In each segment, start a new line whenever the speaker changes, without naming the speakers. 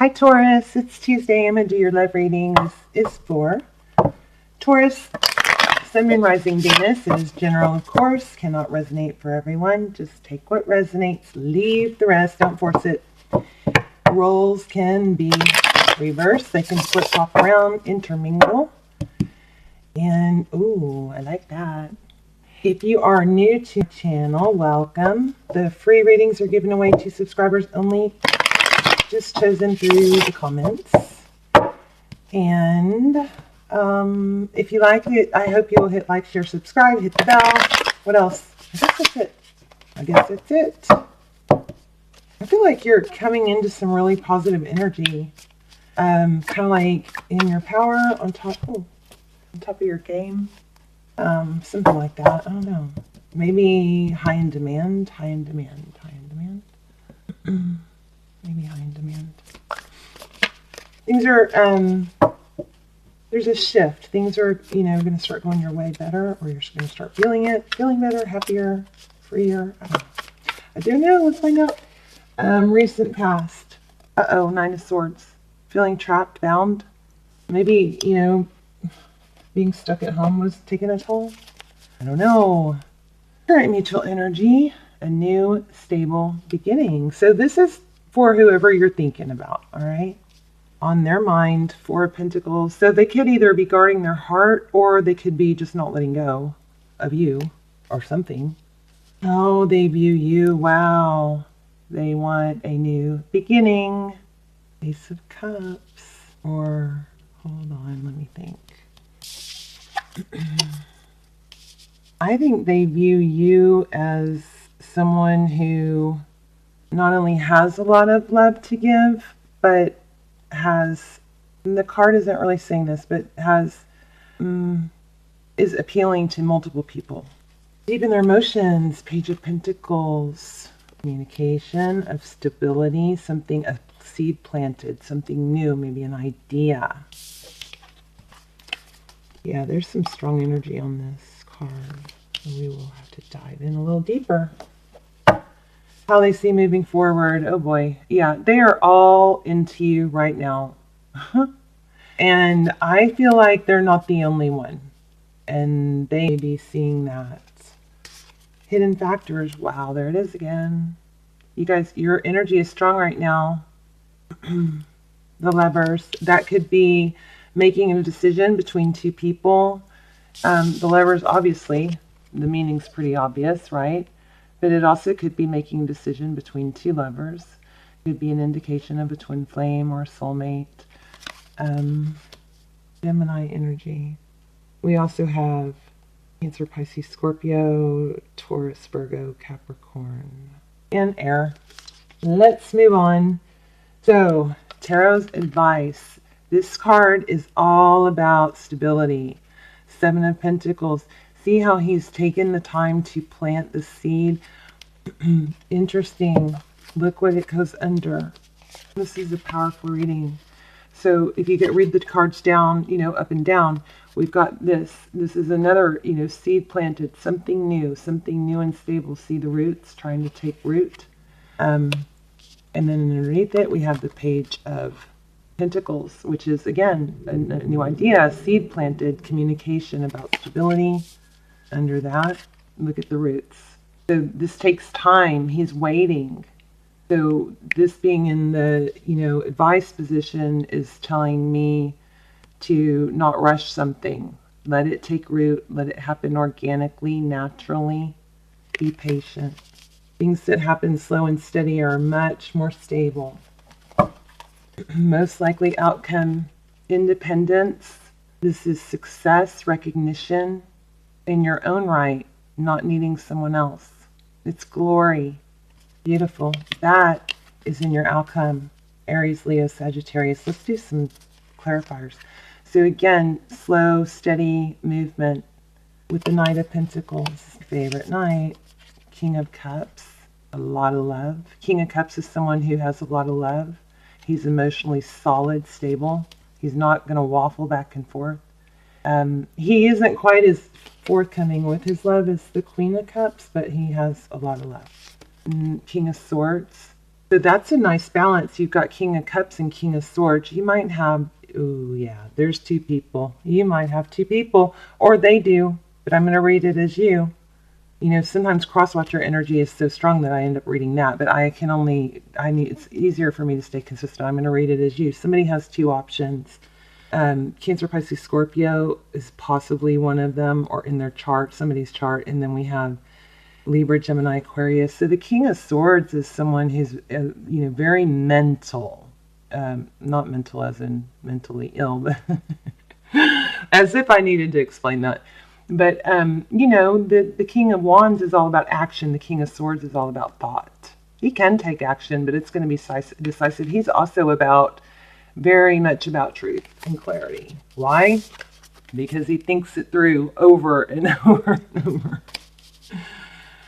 Hi Taurus, it's Tuesday. I'm going to do your love reading. This is for Taurus, Sun, Moon, Rising, Venus. It is general, of course, cannot resonate for everyone. Just take what resonates, leave the rest, don't force it. Roles can be reversed. They can flip flop around, intermingle. And, ooh, I like that. If you are new to the channel, welcome. The free readings are given away to subscribers only, just chosen through the comments. And if you like it, I hope you'll hit like, share, subscribe, hit the bell. What else? I guess that's it. I feel like you're coming into some really positive energy. Kind of like in your power, on top of your game. Something like that. I don't know. Maybe high in demand. Maybe high in demand. Things are, there's a shift. Things are, going to start going your way better, or you're just going to start feeling better, happier, freer. I don't know. Let's find out. Recent past. Nine of Swords. Feeling trapped, bound. Maybe, being stuck at home was taking a toll. I don't know. Current mutual energy. A new, stable beginning. So this is for whoever you're thinking about, all right? On their mind, Four of Pentacles. So they could either be guarding their heart, or they could be just not letting go of you or something. Oh, they view you. Wow. They want a new beginning. Ace of Cups. Or, hold on, let me think. I think they view you as someone who not only has a lot of love to give, but has, and the card isn't really saying this, but has, is appealing to multiple people. Deep in their emotions, Page of Pentacles, communication, of stability, something, a seed planted, something new, maybe an idea. Yeah, there's some strong energy on this card. So we will have to dive in a little deeper. How they see moving forward. Oh boy. Yeah, they are all into you right now. And I feel like they're not the only one. And they may be seeing that. Hidden factors. Wow, there it is again. You guys, your energy is strong right now. The Lovers. That could be making a decision between two people. The Lovers, obviously, the meaning's pretty obvious, right? But it also could be making a decision between two lovers. It could be an indication of a twin flame or a soulmate. Gemini energy. We also have Cancer, Pisces, Scorpio, Taurus, Virgo, Capricorn, and air. Let's move on. So, Tarot's advice. This card is all about stability. Seven of Pentacles. See how he's taken the time to plant the seed? Interesting. Look what it goes under. This is a powerful reading. So if you read the cards down, up and down, we've got this. This is another, seed planted, something new and stable. See the roots trying to take root. And then underneath it, we have the Page of Pentacles, which is, again, a new idea, seed planted, communication about stability. Under that, look at the roots. So this takes time. He's waiting. So this being in the, advice position is telling me to not rush something. Let it take root. Let it happen organically, naturally. Be patient. Things that happen slow and steady are much more stable. Most likely outcome, independence. This is success, recognition in your own right, not needing someone else. It's glory. Beautiful. That is in your outcome. Aries, Leo, Sagittarius. Let's do some clarifiers. So again, slow, steady movement with the Knight of Pentacles. Favorite knight. King of Cups. A lot of love. King of Cups is someone who has a lot of love. He's emotionally solid, stable. He's not going to waffle back and forth. He isn't quite as forthcoming with his love as the Queen of Cups, but he has a lot of love. King of Swords. So that's a nice balance. You've got King of Cups and King of Swords. You might have, oh yeah, there's two people. You might have two people, or they do, but I'm going to read it as you. You know, sometimes cross-watcher energy is so strong that I end up reading that, but it's easier for me to stay consistent. I'm going to read it as you. Somebody has two options. Cancer, Pisces, Scorpio is possibly one of them, or in their chart, somebody's chart, and then we have Libra, Gemini, Aquarius. So the King of Swords is someone who's, very mental. Not mental as in mentally ill, but as if I needed to explain that. But, the King of Wands is all about action. The King of Swords is all about thought. He can take action, but it's going to be decisive. He's also very much about truth and clarity. Why? Because he thinks it through over and over and over.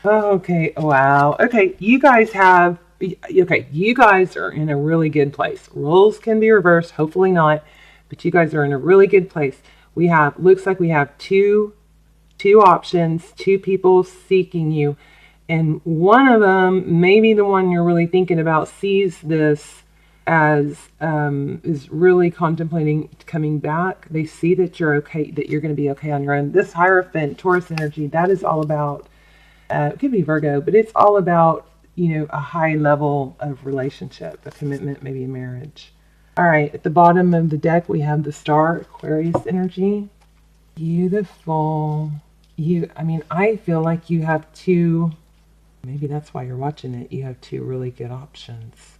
Okay, wow. Okay, you guys are in a really good place. Roles can be reversed, hopefully not, but you guys are in a really good place. Looks like we have two options, two people seeking you, and one of them, maybe the one you're really thinking about, sees this as is really contemplating coming back. They see that you're okay, that you're going to be okay on your own. This Hierophant, Taurus energy, that is all about, it could be Virgo, but it's all about, a high level of relationship, a commitment, maybe a marriage. All right, at the bottom of the deck, we have the Star, Aquarius energy. Beautiful. I feel like you have two, maybe that's why you're watching it, you have two really good options.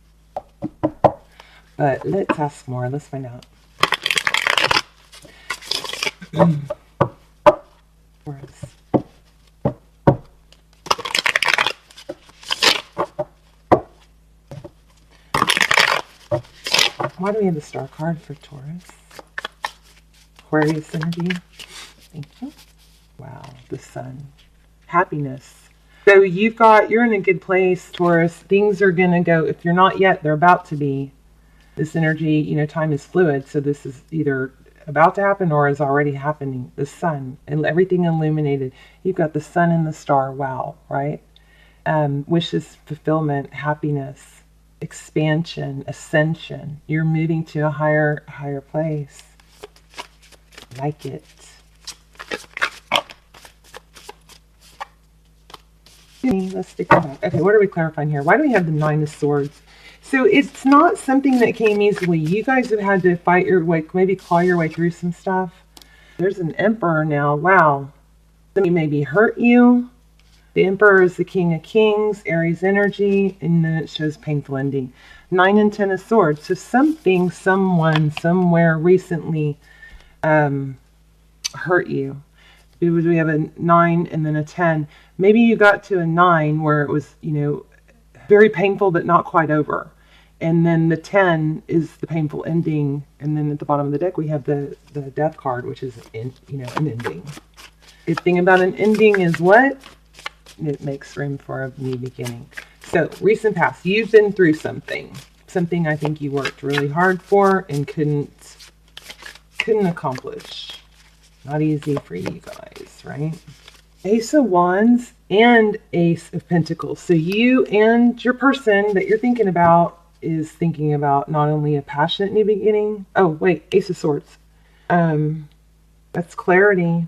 But let's ask more. Let's find out. Taurus. Why do we have the Star card for Taurus? Aquarius energy. Thank you. Wow, the Sun. Happiness. So you're in a good place, Taurus. Things are going to go, if you're not yet, they're about to be. This energy, time is fluid, so this is either about to happen or is already happening. The Sun and everything illuminated. You've got the Sun and the Star. Wow, right? Wishes, fulfillment, happiness, expansion, ascension. You're moving to a higher place. Like it. Let's stick it back. Okay, what are we clarifying here? Why do we have the Nine of Swords? So it's not something that came easily. You guys have had to fight your way, maybe claw your way through some stuff. There's an Emperor now. Wow. Somebody maybe hurt you. The Emperor is the King of Kings, Aries energy, and then it shows painful ending. 9 and 10 of Swords. So something, someone, somewhere recently hurt you. We have a 9 and then a 10. Maybe you got to a 9 where it was, very painful but not quite over. And then the 10 is the painful ending. And then at the bottom of the deck, we have the Death card, which is, an ending. The thing about an ending is what? It makes room for a new beginning. So, recent past. You've been through something. Something I think you worked really hard for and couldn't accomplish. Not easy for you guys, right? Ace of Wands and Ace of Pentacles. So you and your person that you're thinking about is thinking about not only a passionate new beginning. Oh, wait, Ace of Swords. That's clarity.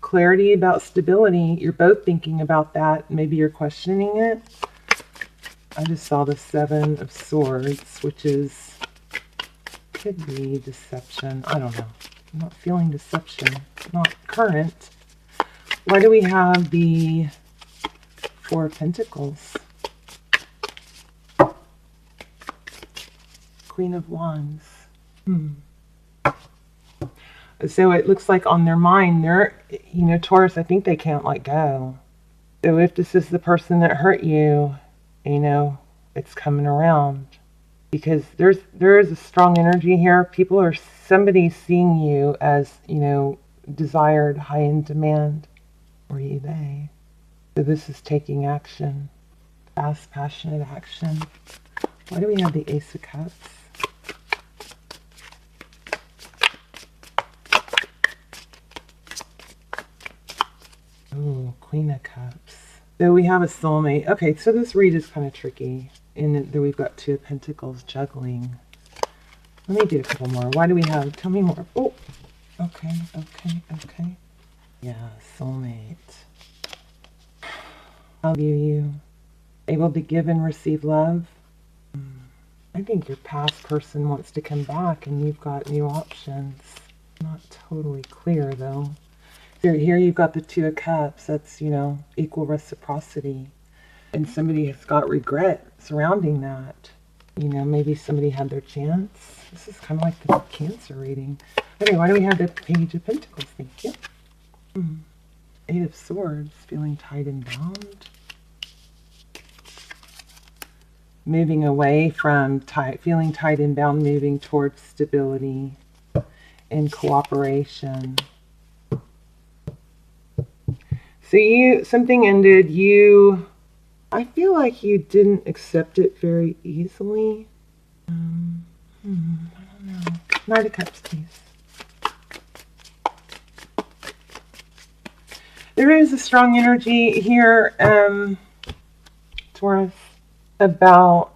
Clarity about stability. You're both thinking about that. Maybe you're questioning it. I just saw the 7 of Swords, which could be deception. I don't know. I'm not feeling deception. Not current. Why do we have the 4 of Pentacles? Queen of Wands. So it looks like on their mind, Taurus, I think they can't let go. So if this is the person that hurt you, it's coming around. Because there is a strong energy here. Somebody's seeing you as, desired, high in demand. Or you, they. So this is taking action. Fast, passionate action. Why do we have the Ace of Cups? Ooh, Queen of Cups. So we have a soulmate. Okay, so this read is kind of tricky. And there we've got 2 of Pentacles juggling. Let me do a couple more. Why do we have? Tell me more. Oh, okay. Yeah, soulmate. How view you? Able to give and receive love? I think your past person wants to come back and you've got new options. Not totally clear though. Here you've got the 2 of Cups. That's, you know, equal reciprocity. And somebody has got regret surrounding that. You know, maybe somebody had their chance. This is kind of like the Cancer reading. Okay, why do we have the Page of Pentacles? Thank you. 8 of Swords, feeling tied and bound. Moving away from feeling tied and bound, moving towards stability and cooperation. So something ended, I feel like you didn't accept it very easily. I don't know. Knight of Cups, please. There is a strong energy here, Taurus, about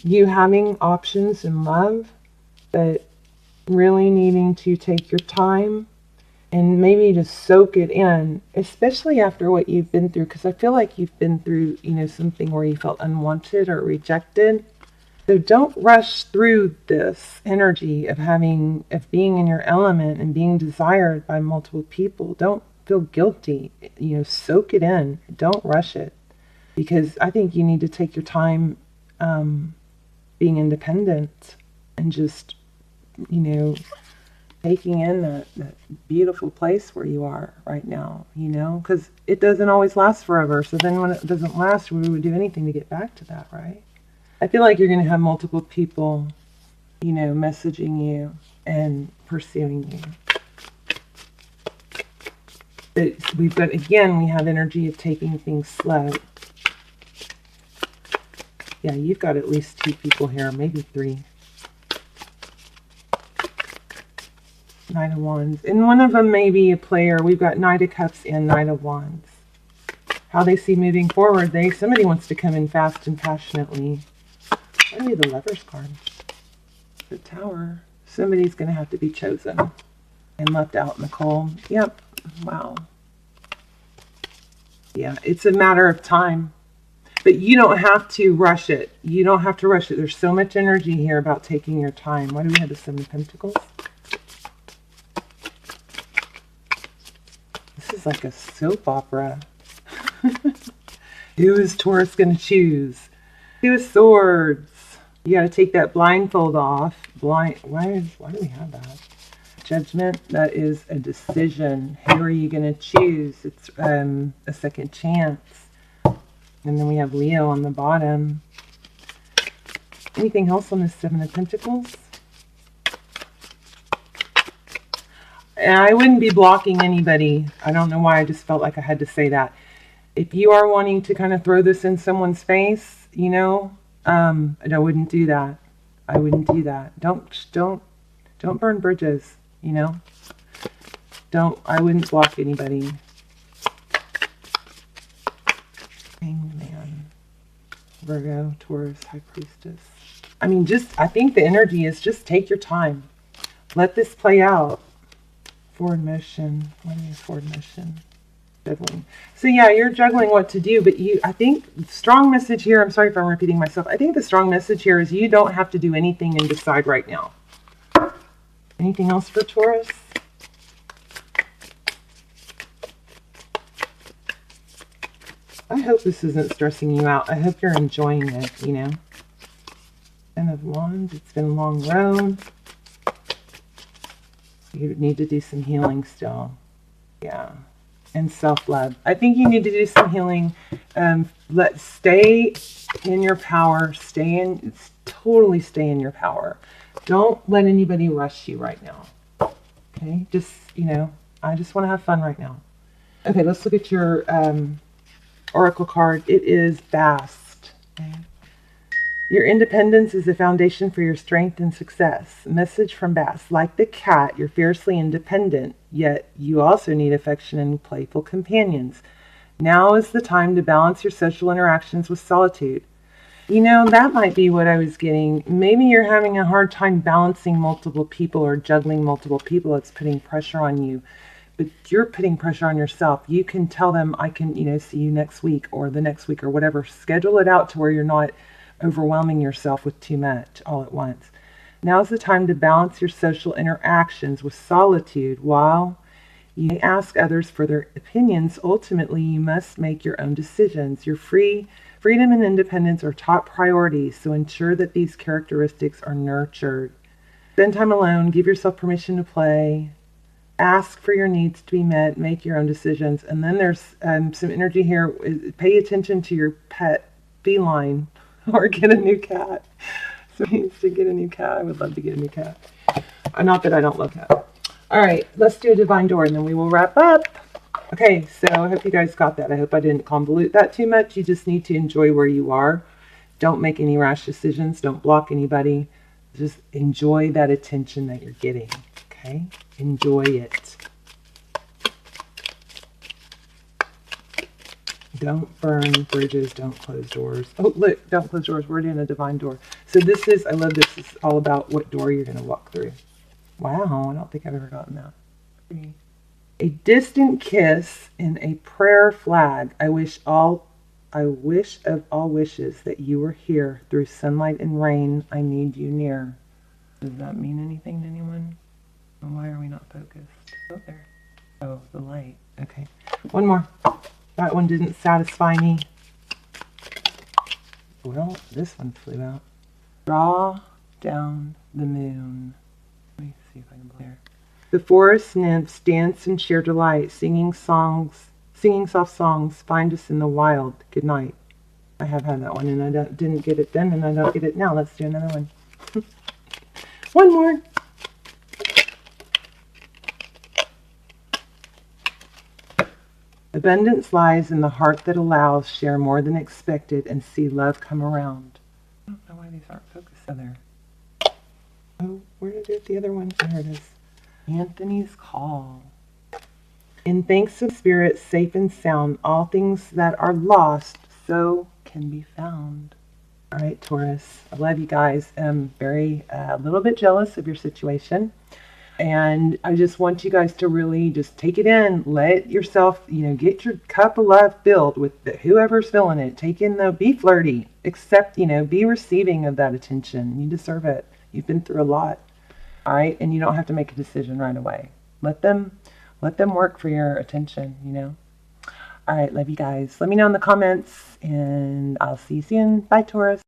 you having options in love, but really needing to take your time and maybe just soak it in, especially after what you've been through, because I feel like you've been through, you know, something where you felt unwanted or rejected. So don't rush through this energy of being in your element and being desired by multiple people. Don't feel guilty. You know, soak it in. Don't rush it, because I think you need to take your time being independent and just, you know, taking in that beautiful place where you are right now, you know, because it doesn't always last forever. So then when it doesn't last, we would do anything to get back to that, right? I feel like you're going to have multiple people, you know, messaging you and pursuing you. But we have energy of taking things slow. Yeah, you've got at least 2 people here, maybe 3. Knight of Wands. And one of them may be a player. We've got Knight of Cups and Knight of Wands. How they see moving forward. Somebody wants to come in fast and passionately. Maybe the Lover's card. The Tower. Somebody's going to have to be chosen and left out in the cold. Yep. Wow. Yeah, it's a matter of time. But you don't have to rush it. You don't have to rush it. There's so much energy here about taking your time. Why do we have the 7 of Pentacles? This is like a soap opera. Who is Taurus going to choose? 2 of Swords. You got to take that blindfold off. Why do we have that? Judgment. That is a decision. Who are you going to choose? It's a second chance. And then we have Leo on the bottom. Anything else on this 7 of Pentacles? And I wouldn't be blocking anybody. I don't know why, I just felt like I had to say that. If you are wanting to kind of throw this in someone's face, you know, I wouldn't do that. I wouldn't do that. Don't burn bridges, you know. I wouldn't block anybody. Hangman, Virgo, Taurus, High Priestess. I mean, I think the energy is just take your time. Let this play out. Forward motion. What is forward motion? Juggling. So yeah, you're juggling what to do, but I think strong message here, I'm sorry if I'm repeating myself. I think the strong message here is you don't have to do anything and decide right now. Anything else for Taurus? I hope this isn't stressing you out. I hope you're enjoying it, you know. 10 of Wands. It's been a long road. You need to do some healing still. Yeah. And self-love. I think you need to do some healing. Stay in your power. Totally stay in your power. Don't let anybody rush you right now. Okay? Just, you know, I just want to have fun right now. Okay, let's look at your oracle card. It is Bast. Okay. Your independence is the foundation for your strength and success. Message from Bast. Like the cat, you're fiercely independent, yet you also need affection and playful companions. Now is the time to balance your social interactions with solitude. You know, that might be what I was getting. Maybe you're having a hard time balancing multiple people or juggling multiple people. It's putting pressure on you. But you're putting pressure on yourself. You can tell them, I can, see you next week or the next week or whatever. Schedule it out to where you're not overwhelming yourself with too much all at once. Now's the time to balance your social interactions with solitude. While you may ask others for their opinions, ultimately you must make your own decisions. Freedom and independence are top priorities, so ensure that these characteristics are nurtured. Spend time alone, give yourself permission to play, ask for your needs to be met, make your own decisions. And then there's some energy here. Pay attention to your pet feline or get a new cat. So he needs to get a new cat. I would love to get a new cat. Not that I don't love cats. All right, let's do a divine door and then we will wrap up. Okay, so I hope you guys got that. I hope I didn't convolute that too much. You just need to enjoy where you are. Don't make any rash decisions. Don't block anybody. Just enjoy that attention that you're getting, okay? Enjoy it. Don't burn bridges. Don't close doors. Oh, look, don't close doors. We're doing a divine door. So this is, I love this. This is all about what door you're going to walk through. Wow, I don't think I've ever gotten that. A distant kiss and a prayer flag. I wish of all wishes that you were here. Through sunlight and rain, I need you near. Does that mean anything to anyone? Why are we not focused? Oh, there. Oh, the light. Okay. One more. That one didn't satisfy me. Well, this one flew out. Draw down the moon. Let me see if I can play there. The forest nymphs dance in sheer delight, singing soft songs. Find us in the wild. Good night. I have had that one, and I didn't get it then, and I don't get it now. Let's do another one. One more. Abundance lies in the heart that allows, share more than expected, and see love come around. I don't know why these aren't focused there. Oh, where did it? The other one? There it is. Anthony's Call. In thanks to spirit, safe and sound, all things that are lost so can be found. All right, Taurus, I love you guys. I'm a little bit jealous of your situation. And I just want you guys to really just take it in. Let yourself, get your cup of love filled with whoever's filling it. Be flirty. Accept, be receiving of that attention. You deserve it. You've been through a lot. All right, and you don't have to make a decision right away. Let them work for your attention, All right, love you guys. Let me know in the comments, and I'll see you soon. Bye, Taurus.